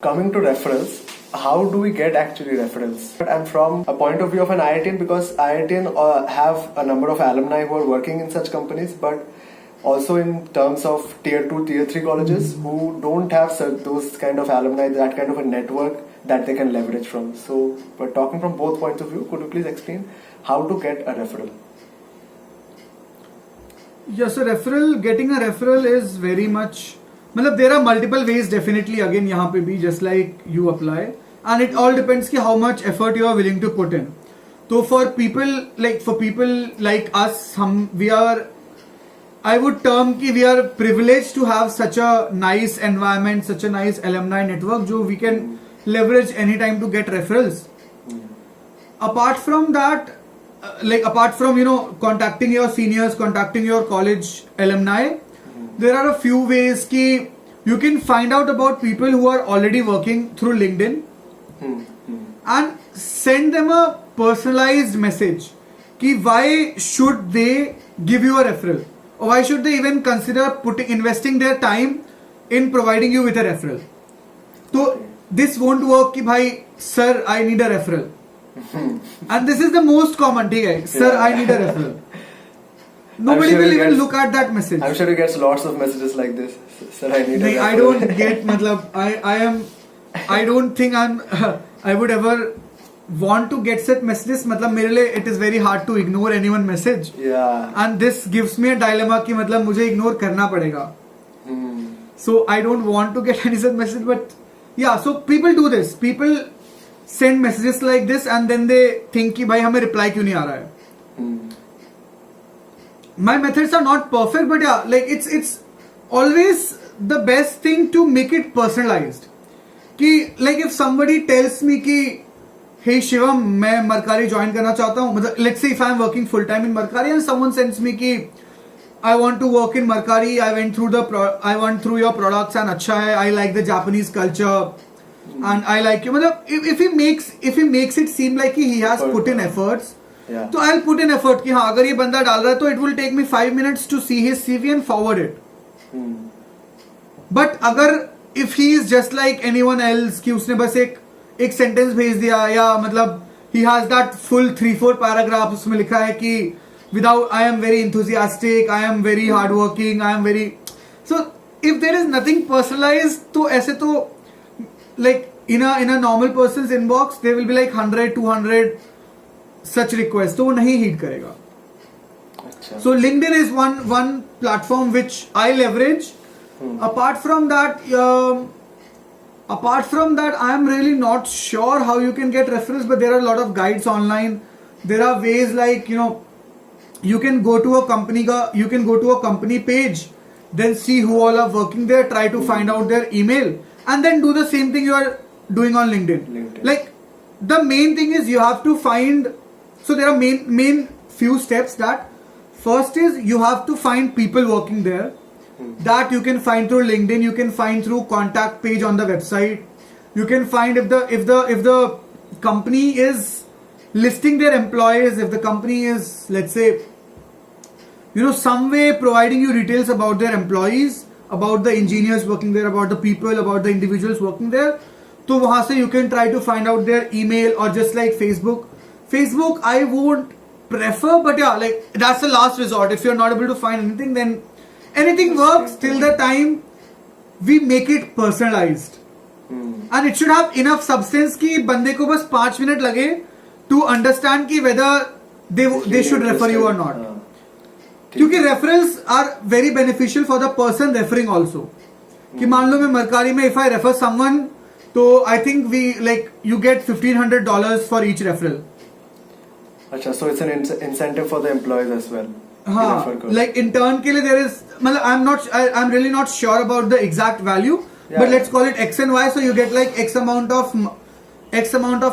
Coming to referrals, how do we get actually referrals? And from a point of view of an IITian, because IITian have a number of alumni who are working in such companies, but also in terms of tier 2, tier 3 colleges who don't have those kind of alumni, that kind of a network that they can leverage from. So, but talking from both points of view, could you please explain how to get a referral? Yeah, so getting a referral is very much, there are multiple ways definitely again यहाँ पे भी just like you apply, and it all depends कि how much effort you are willing to put in. So for people like us, I would term कि we are privileged to have such a nice environment, such a nice alumni network जो we can leverage anytime to get referrals. Apart from that, apart from contacting your seniors, contacting your college alumni, there are a few ways ki you can find out about people who are already working through LinkedIn and send them a personalized message ki why should they give you a referral, or why should they even consider investing their time in providing you with a referral. So this won't work ki bhai sir I need a referral. And this is the most common thing, sir I need a referral. Nobody will even look at that message. I'm sure he gets lots of messages like this. Sir, I need a referral. I don't get, I don't think I would ever want to get such messages. मेरे लिए it is very hard to ignore anyone message. Yeah. And this gives me a dilemma कि मुझे ignore करना पड़ेगा. So I don't want to get any such message, but yeah, so people do this. People send messages like this and then they think कि भाई हमें reply क्यों नहीं आ रहा है. My methods are not perfect, but yeah, like it's always the best thing to make it personalized. कि like if somebody tells me कि hey Shivam, मैं Mercari join करना चाहता हूँ, let's say if I am working full time in Mercari and someone sends me कि I want to work in Mercari, I went through your products and अच्छा है, I like the Japanese culture and I like you. If he makes it seem like he has put in efforts. Yeah. तो I'll put in effort कि हाँ अगर ये बंदा डाल रहा है तो it will take me 5 minutes to see his CV and forward it. But अगर if he is just like anyone else कि उसने बस एक sentence भेज दिया या he has that full 3-4 paragraphs उसमें लिखा है कि without I am very enthusiastic, I am very hardworking, I am very, so if there is nothing personalized तो ऐसे तो like in a normal person's inbox there will be like 100-200 such requests, तो वो नहीं hit करेगा. अच्छा. So LinkedIn is one platform which I leverage. Apart from that, I am really not sure how you can get referrals, but there are a lot of guides online. There are ways like you can go to a company page, then see who all are working there, try to find out their email, and then do the same thing you are doing on LinkedIn. Like the main thing is you have to find. So there are main few steps. That first is you have to find people working there. That you can find through LinkedIn. You can find through contact page on the website. You can find if the company is listing their employees. If the company is, let's say, some way providing you details about their employees, about the engineers working there, about the people, about the individuals working there. So वहाँ से you can try to find out their email, or just like Facebook I won't prefer, but yeah, like that's the last resort. If you're not able to find anything, then anything works till the time we make it personalized. And it should have enough substance कि बंदे को बस 5 minutes लगे to understand कि whether they should refer you or not. क्योंकि referrals are very beneficial for the person referring also. कि मान लो मैं Mercari में if I refer someone, so I think you get $1,500 for each referral. Achha, so it's an incentive for the employees as well. Like intern के लिए there is, I'm really not sure about the exact value, but let's call it X and Y. So you get like X amount of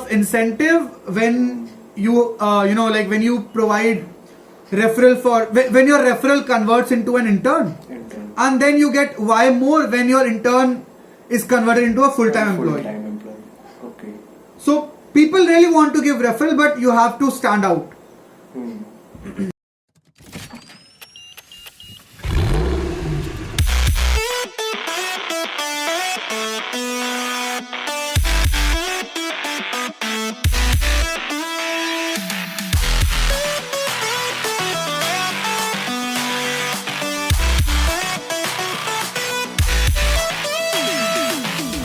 incentive when you when you provide referral when your referral converts into an intern. And then you get Y more when your intern is converted into a full-time employee. Okay. So people really want to give referral, but you have to stand out.